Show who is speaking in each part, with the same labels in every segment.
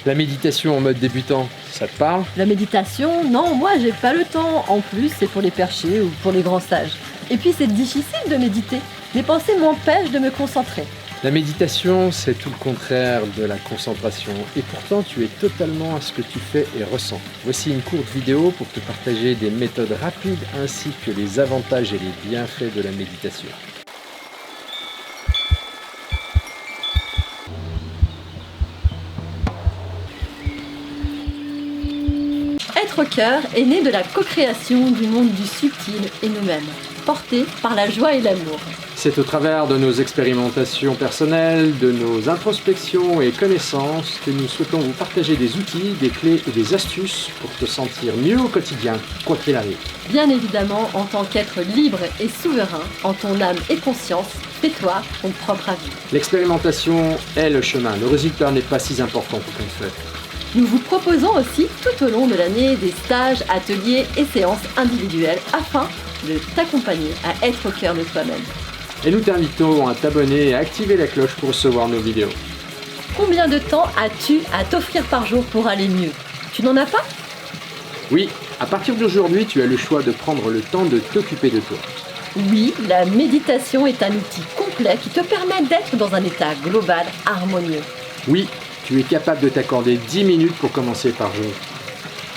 Speaker 1: La méditation en mode débutant, ça te parle?
Speaker 2: La méditation, non, moi j'ai pas le temps. En plus, c'est pour les perchés ou pour les grands sages. Et puis c'est difficile de méditer. Les pensées m'empêchent de me concentrer.
Speaker 1: La méditation, c'est tout le contraire de la concentration. Et pourtant, tu es totalement à ce que tu fais et ressens. Voici une courte vidéo pour te partager des méthodes rapides ainsi que les avantages et les bienfaits de la méditation.
Speaker 2: Être cœur est né de la co-création du monde du subtil et nous-mêmes, porté par la joie et l'amour.
Speaker 1: C'est au travers de nos expérimentations personnelles, de nos introspections et connaissances que nous souhaitons vous partager des outils, des clés et des astuces pour te sentir mieux au quotidien, quoi qu'il arrive.
Speaker 2: Bien évidemment, en tant qu'être libre et souverain, en ton âme et conscience, fais-toi ton propre avis.
Speaker 1: L'expérimentation est le chemin, le résultat n'est pas si important pour qu'on le fait.
Speaker 2: Nous vous proposons aussi tout au long de l'année des stages, ateliers et séances individuelles afin de t'accompagner à être au cœur de toi-même.
Speaker 1: Et nous t'invitons à t'abonner et à activer la cloche pour recevoir nos vidéos.
Speaker 2: Combien de temps as-tu à t'offrir par jour pour aller mieux? Tu n'en as pas?
Speaker 1: Oui, à partir d'aujourd'hui, tu as le choix de prendre le temps de t'occuper de toi.
Speaker 2: Oui, la méditation est un outil complet qui te permet d'être dans un état global harmonieux.
Speaker 1: Oui, tu es capable de t'accorder 10 minutes pour commencer par jour.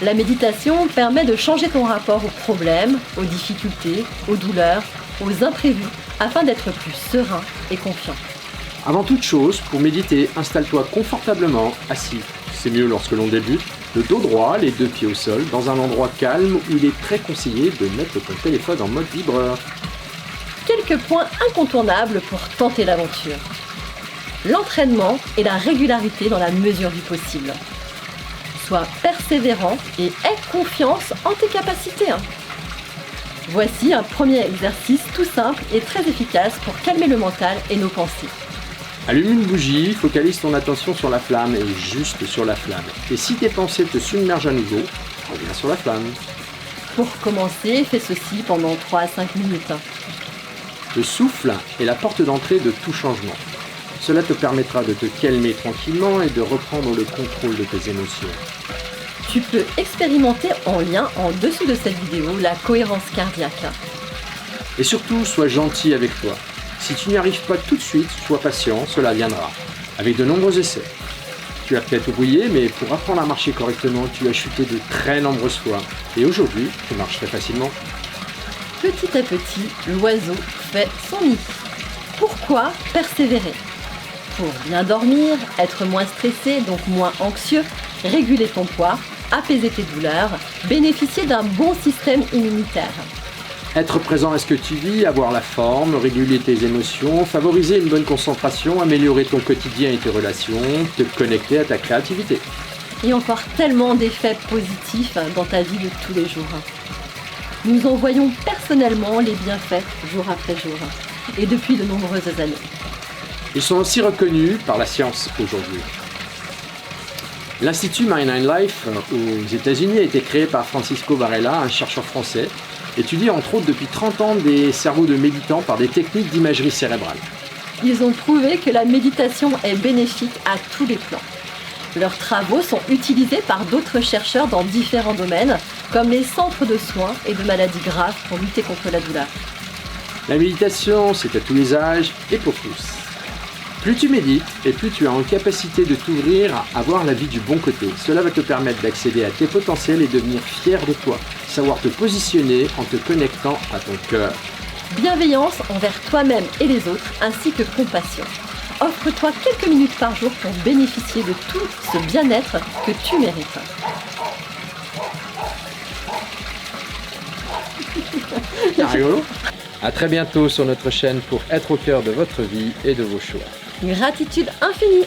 Speaker 2: La méditation permet de changer ton rapport aux problèmes, aux difficultés, aux douleurs, aux imprévus, afin d'être plus serein et confiant.
Speaker 1: Avant toute chose, pour méditer, installe-toi confortablement assis. C'est mieux lorsque l'on débute, le dos droit, les deux pieds au sol, dans un endroit calme où il est très conseillé de mettre ton téléphone en mode vibreur.
Speaker 2: Quelques points incontournables pour tenter l'aventure. L'entraînement et la régularité dans la mesure du possible. Sois persévérant et aie confiance en tes capacités. Voici un premier exercice tout simple et très efficace pour calmer le mental et nos pensées.
Speaker 1: Allume une bougie, focalise ton attention sur la flamme et juste sur la flamme. Et si tes pensées te submergent à nouveau, reviens sur la flamme.
Speaker 2: Pour commencer, fais ceci pendant 3 à 5 minutes.
Speaker 1: Le souffle est la porte d'entrée de tout changement. Cela te permettra de te calmer tranquillement et de reprendre le contrôle de tes émotions.
Speaker 2: Tu peux expérimenter en lien en dessous de cette vidéo la cohérence cardiaque.
Speaker 1: Et surtout, sois gentil avec toi. Si tu n'y arrives pas tout de suite, sois patient, cela viendra. Avec de nombreux essais. Tu as peut-être oublié, mais pour apprendre à marcher correctement, tu as chuté de très nombreuses fois. Et aujourd'hui, tu marches très facilement.
Speaker 2: Petit à petit, l'oiseau fait son nid. Pourquoi persévérer? Pour bien dormir, être moins stressé, donc moins anxieux, réguler ton poids, apaiser tes douleurs, bénéficier d'un bon système immunitaire.
Speaker 1: Être présent à ce que tu vis, avoir la forme, réguler tes émotions, favoriser une bonne concentration, améliorer ton quotidien et tes relations, te connecter à ta créativité.
Speaker 2: Et encore tellement d'effets positifs dans ta vie de tous les jours. Nous en voyons personnellement les bienfaits jour après jour, et depuis de nombreuses années.
Speaker 1: Ils sont aussi reconnus par la science aujourd'hui. L'Institut Mind and Life aux États-Unis a été créé par Francisco Varela, un chercheur français, étudie entre autres depuis 30 ans des cerveaux de méditants par des techniques d'imagerie cérébrale.
Speaker 2: Ils ont prouvé que la méditation est bénéfique à tous les plans. Leurs travaux sont utilisés par d'autres chercheurs dans différents domaines, comme les centres de soins et de maladies graves pour lutter contre la douleur.
Speaker 1: La méditation, c'est à tous les âges et pour tous. Plus tu médites et plus tu as en capacité de t'ouvrir à voir la vie du bon côté. Cela va te permettre d'accéder à tes potentiels et devenir fier de toi. Savoir te positionner en te connectant à ton cœur.
Speaker 2: Bienveillance envers toi-même et les autres, ainsi que compassion. Offre-toi quelques minutes par jour pour bénéficier de tout ce bien-être que tu mérites.
Speaker 1: C'est rigolo. À très bientôt sur notre chaîne pour être au cœur de votre vie et de vos choix.
Speaker 2: Gratitude infinie.